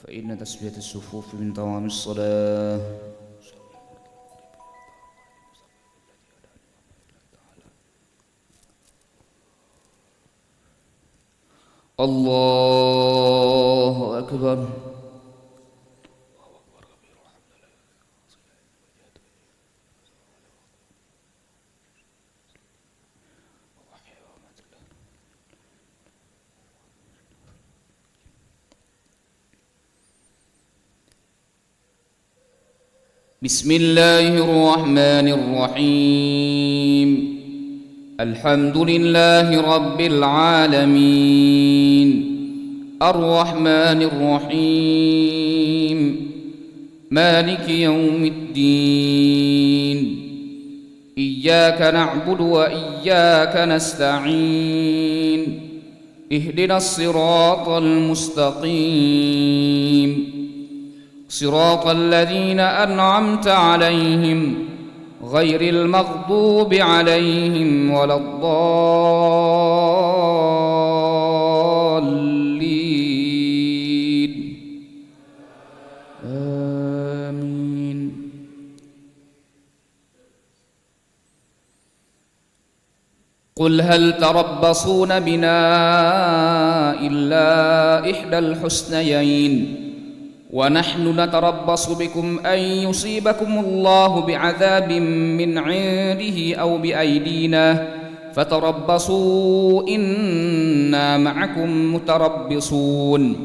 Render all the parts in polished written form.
فإن تسوية الصفوف من تمام الصلاة. الله أكبر. بسم الله الرحمن الرحيم. الحمد لله رب العالمين الرحمن الرحيم مالك يوم الدين. إياك نعبد وإياك نستعين. اهدنا الصراط المستقيم صراط الذين أنعمت عليهم غير المغضوب عليهم ولا الضالين. آمين. قل هل تربصون بنا إلا إحدى الحسنيين ونحن نتربص بكم أن يصيبكم الله بعذاب من عنده أو بأيدينا فتربصوا إنا معكم متربصون.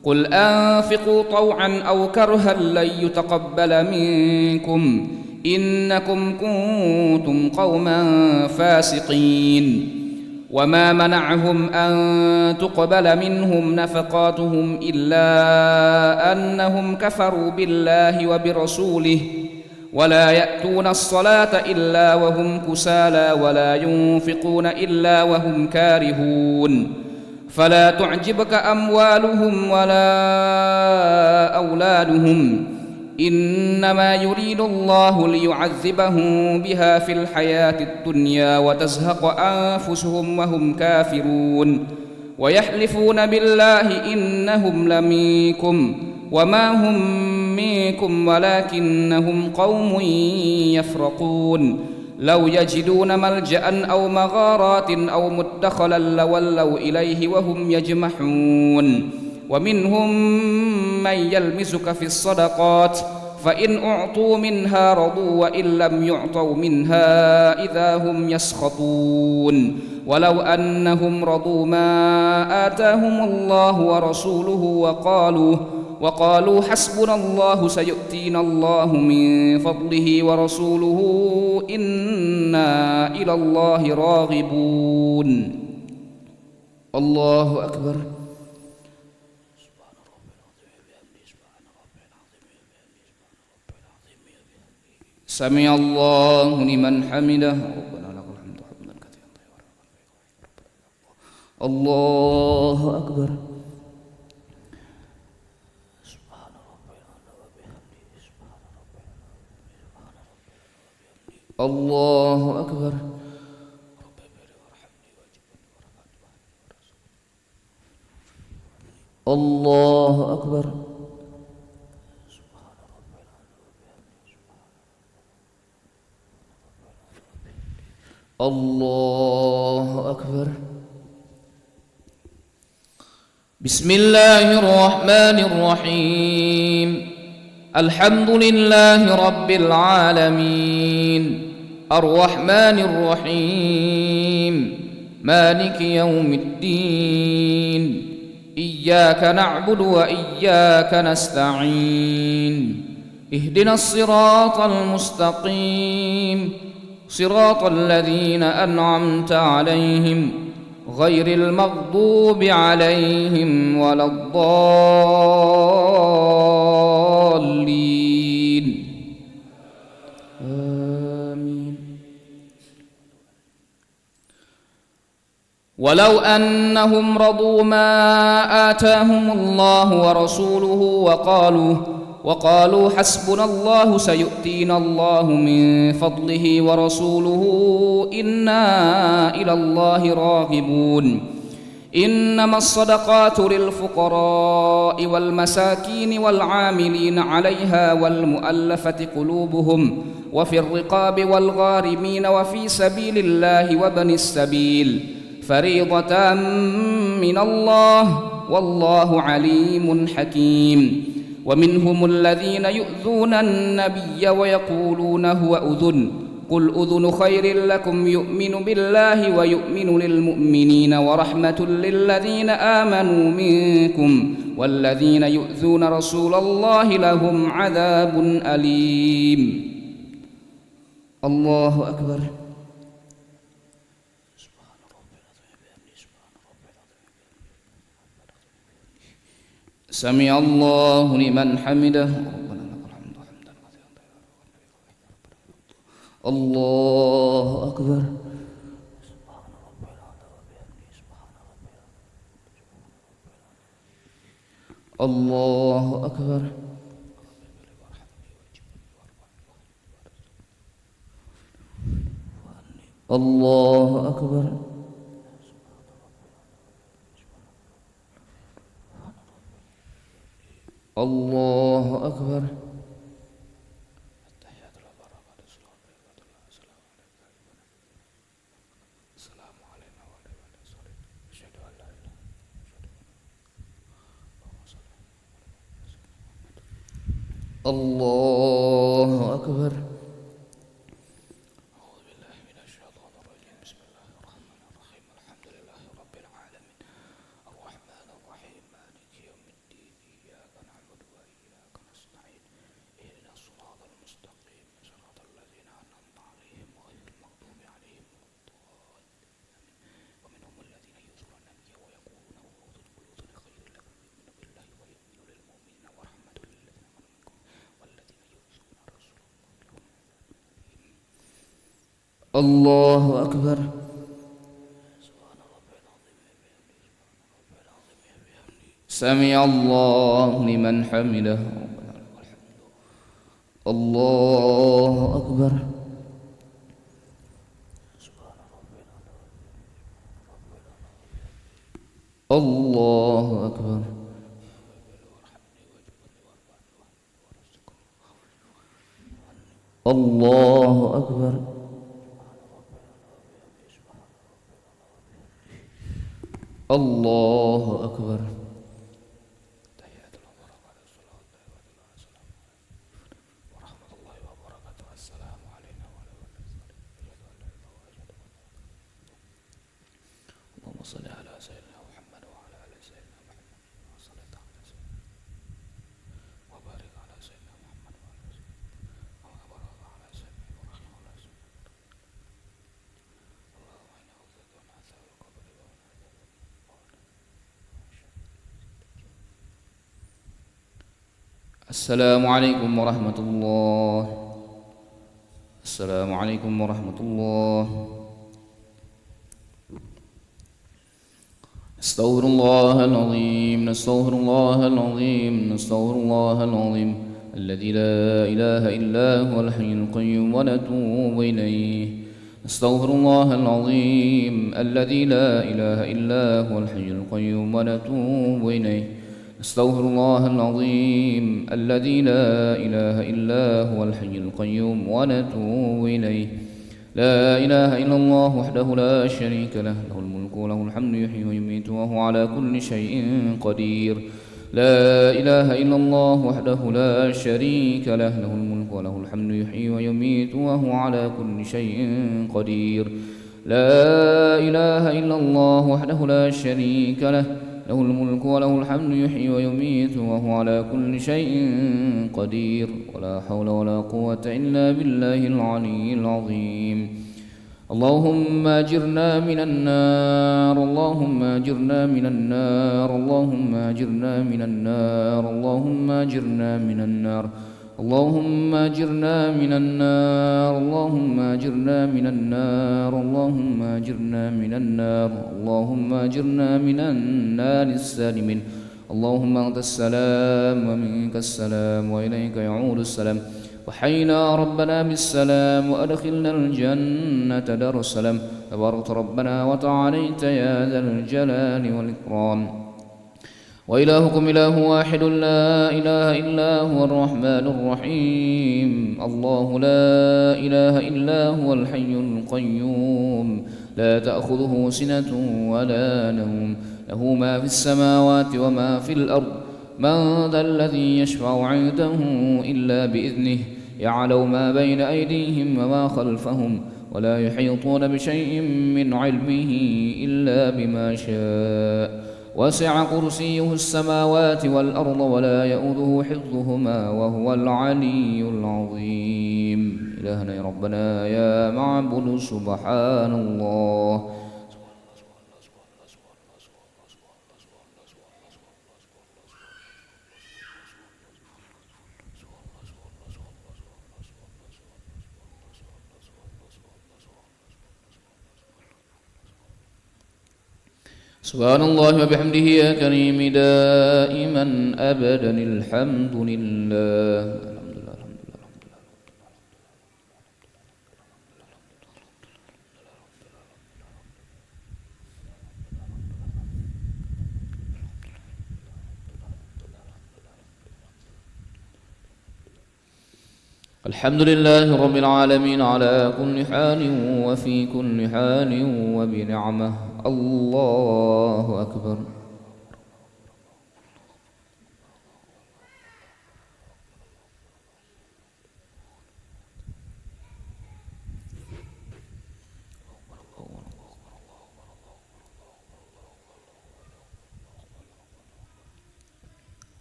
قل أنفقوا طوعا أو كرها لن يتقبل منكم إنكم كنتم قوما فاسقين. وما منعهم أن تقبل منهم نفقاتهم إلا أنهم كفروا بالله وبرسوله ولا يأتون الصلاة إلا وهم كسالى ولا ينفقون إلا وهم كارهون. فلا تعجبك أموالهم ولا أولادهم إنما يريد الله ليعذبهم بها في الحياة الدنيا وتزهق أنفسهم وهم كافرون. ويحلفون بالله إنهم لمنكم وما هم منكم ولكنهم قوم يفرقون. لو يجدون ملجأ أو مغارات أو مدخلا لولوا إليه وهم يجمحون. ومنهم من يلمزك في الصدقات فإن أعطوا منها رضوا وإن لم يعطوا منها إذا هم يسخطون. ولو أنهم رضوا ما آتاهم الله ورسوله وقالوا حسبنا الله سيؤتينا الله من فضله ورسوله إنا إلى الله راغبون. الله أكبر. سمع الله لمن حمده ربنا لك الحمد حمدا كثيرا طيبا. الله أكبر. سبحان ربي وبحمده سبحان ربي الله أكبر. الله أكبر. الله أكبر. بسم الله الرحمن الرحيم. الحمد لله رب العالمين الرحمن الرحيم مالك يوم الدين. إياك نعبد وإياك نستعين. اهدنا الصراط المستقيم صراط الذين أنعمت عليهم غير المغضوب عليهم ولا الضالين. آمين. ولو أنهم رضوا ما آتاهم الله ورسوله وقالوا حسبنا الله سيؤتينا الله من فضله ورسوله إنا إلى الله راغبون. إنما الصدقات للفقراء والمساكين والعاملين عليها والمؤلفة قلوبهم وفي الرقاب والغارمين وفي سبيل الله وابن السبيل فريضة من الله والله عليم حكيم. ومنهم الذين يؤذون النبي ويقولون هو أذن قل أذن خير لكم يؤمن بالله ويؤمن للمؤمنين ورحمة للذين آمنوا منكم والذين يؤذون رسول الله لهم عذاب أليم. الله أكبر. سمع الله لمن حمده. الله أكبر. الله أكبر. الله أكبر. الله أكبر. الله أكبر. أعوذ بالله من الشيطان الرجيم. بسم الله الرحمن الرحيم. الحمد لله رب العالمين الرحمن الرحيم مالك يوم الدين إياك نعبد وإياك نستعين اهدنا الصراط المستقيم صراط الذين أنعمت عليهم غير المغضوب عليهم ولا الضالين. ومنهم الذين يؤذون النبي ويقولون هو أذن قل أذن خير لكم يؤمن بالله ويؤمن للمؤمنين ورحمة للذين آمنوا منكم والذين يؤذون رسول الله أكبر. سمع الله لمن حمده. الله أكبر. الله أكبر. الله أكبر. الله أكبر. ورحمة الله وبركاته. السلام علينا وعلى اللهم صل على سيدنا محمد وعلى آل سيدنا محمد وصلى على سيدنا وبارك على سيدنا محمد وعلى سيدنا وبارك على سيدنا إبراهيم وعلى سيدنا اللهم إنا نعوذ بك من عذاب القبر ومن عذاب السلام عليكم ورحمة الله. السلام عليكم ورحمة الله. نستغفر الله العظيم. نستغفر الله العظيم. نستغفر الله العظيم الذي لا إله إلا هو الحي القيوم ونتوب إليه. نستغفر الله العظيم الذي لا إله إلا هو الحي القيوم ونتوب إليه. نستغفر الله العظيم الذي لا إله إلا هو الحي القيوم ونتوب إليه. لا إله إلا الله وحده لا شريك له له الملك وله الحمد يحيي ويميت وهو على كل شيء قدير. لا إله إلا الله وحده لا شريك له له الملك وله الحمد يحيي ويميت وهو على كل شيء قدير. لا إله إلا الله وحده لا شريك له له الملك وله الحمد يحيي ويميت وهو على كل شيء قدير. ولا حول ولا قوة إلا بالله العلي العظيم. اللهم أجرنا من النار. اللهم أجرنا من النار. اللهم أجرنا من النار. اللهم أجرنا من النار. اللهم أجرنا من النار. اللهم أجرنا من النار. اللهم أجرنا من النار. اللهم أجرنا من النار السالمين. اللهم أنت السلام ومنك السلام وإليك يعود السلام. وحينا ربنا بالسلام وأدخلنا الجنة دار السلام. تبارك ربنا وتعاليت يا ذا الجلال والإكرام. وإلهكم إله واحد لا إله إلا هو الرحمن الرحيم. الله لا إله إلا هو الحي القيوم لا تأخذه سنة ولا نوم له ما في السماوات وما في الأرض. من ذا الذي يشفع عنده إلا بإذنه يعلم ما بين أيديهم وما خلفهم ولا يحيطون بشيء من علمه إلا بما شاء. وسع كرسيه السماوات والأرض ولا يؤوده حفظهما وهو العلي العظيم. إلهنا يا ربنا يا معبد سبحان الله. سبحان الله وبحمده يا كريم دائما أبدا الحمد لله. الحمد لله رب العالمين على كل حال وفي كل حال وبنعمه. الله أكبر.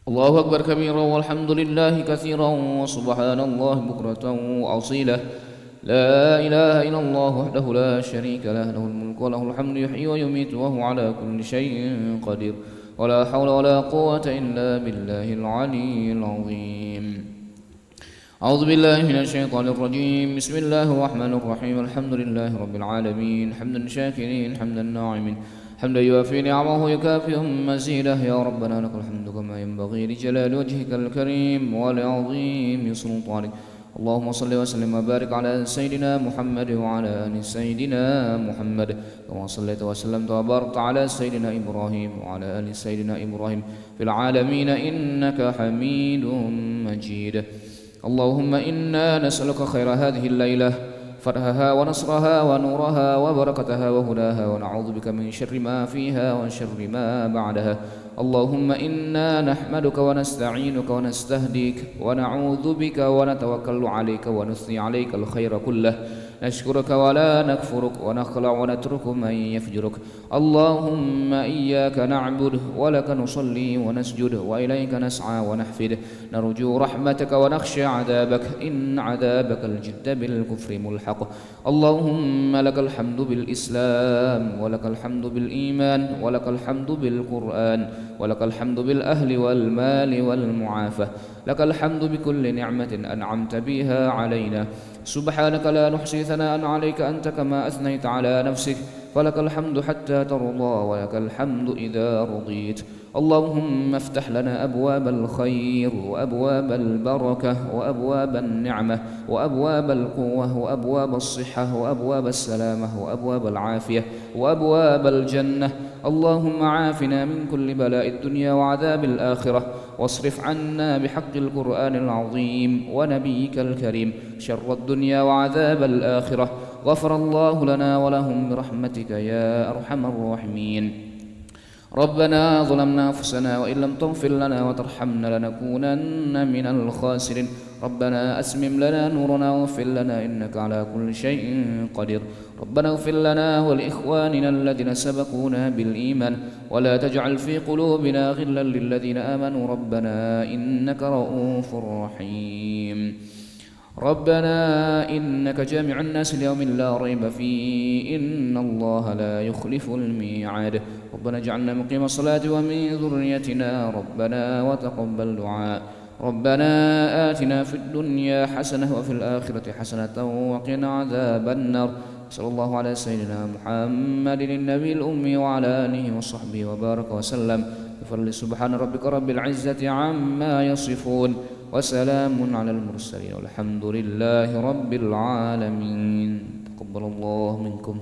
الله أكبر كبيرا والحمد لله كثيرا وسبحان الله بكرة وأصيلا. لا إله إلا الله وحده لا شريك له له الملك وله الحمد يحيي ويميت وهو على كل شيء قدير. ولا حول ولا قوة إلا بالله العلي العظيم. أعوذ بالله من الشيطان الرجيم. بسم الله الرحمن الرحيم. الحمد لله رب العالمين حمدا شاكرين حمدا ناعمين حمدا يوافي نعمه ويكافئ مزيده. يا ربنا لك الحمد كما ينبغي لجلال وجهك الكريم ولعظيم سلطانك. اللهم صل وسلم وبارك على سيدنا محمد وعلى آل سيدنا محمد كما صليت وسلمت وباركت على سيدنا إبراهيم وعلى آل سيدنا إبراهيم في العالمين إنك حميد مجيد. اللهم إنا نسألك خير هذه الليلة فرحها ونصرها ونورها وبركتها وهداها ونعوذ بك من شر ما فيها وشر ما بعدها. اللهم إنا نحمدك ونستعينك ونستهديك ونعوذ بك ونتوكل عليك ونثني عليك الخير كله. نشكرك ولا نكفرك ونخلع ونترك من يفجرك. اللهم إياك نعبد ولك نصلي ونسجد وإليك نسعى ونحفد. نرجو رحمتك ونخشى عذابك إن عذابك الجد بالكفر ملحق. اللهم لك الحمد بالإسلام ولك الحمد بالإيمان ولك الحمد بالقرآن ولك الحمد بالأهل والمال والمعافاة. لك الحمد بكل نعمة أنعمت بها علينا. سبحانك لا نحصي ثناء عليك أنت كما أثنيت على نفسك. فلك الحمد حتى ترضى ولك الحمد إذا رضيت. اللهم افتح لنا أبواب الخير وأبواب البركة وأبواب النعمة وأبواب القوة وأبواب الصحة وأبواب السلامة وأبواب العافية وأبواب الجنة. اللهم عافنا من كل بلاء الدنيا وعذاب الآخرة واصرف عنا بحق القرآن العظيم ونبيك الكريم شر الدنيا وعذاب الآخرة. غفر الله لنا ولهم برحمتك يا أرحم الراحمين. ربنا ظلمنا أنفسنا وإن لم تغفر لنا وترحمنا لنكونن من الخاسرين. ربنا أسمم لنا نورنا واغفر لنا إنك على كل شيء قدير. ربنا اغفر لنا ولإخواننا الذين سبقونا بالإيمان ولا تجعل في قلوبنا غلا للذين آمنوا ربنا إنك رؤوف رحيم. ربنا إنك جامع الناس ليوم لا ريب فيه إن الله لا يخلف الميعاد. ربنا اجعلنا مقيم الصلاة ومن ذريتنا ربنا وتقبل دعاء. ربنا آتنا في الدنيا حسنة وفي الآخرة حسنة وقنا عذاب النار. صلى الله على سيدنا محمد النبي الأمي وعلى آله وصحبه وبارك وسلم. بفضل سبحان ربك رب العزة عما يصفون وسلام على المرسلين والحمد لله رب العالمين. تقبل الله منكم.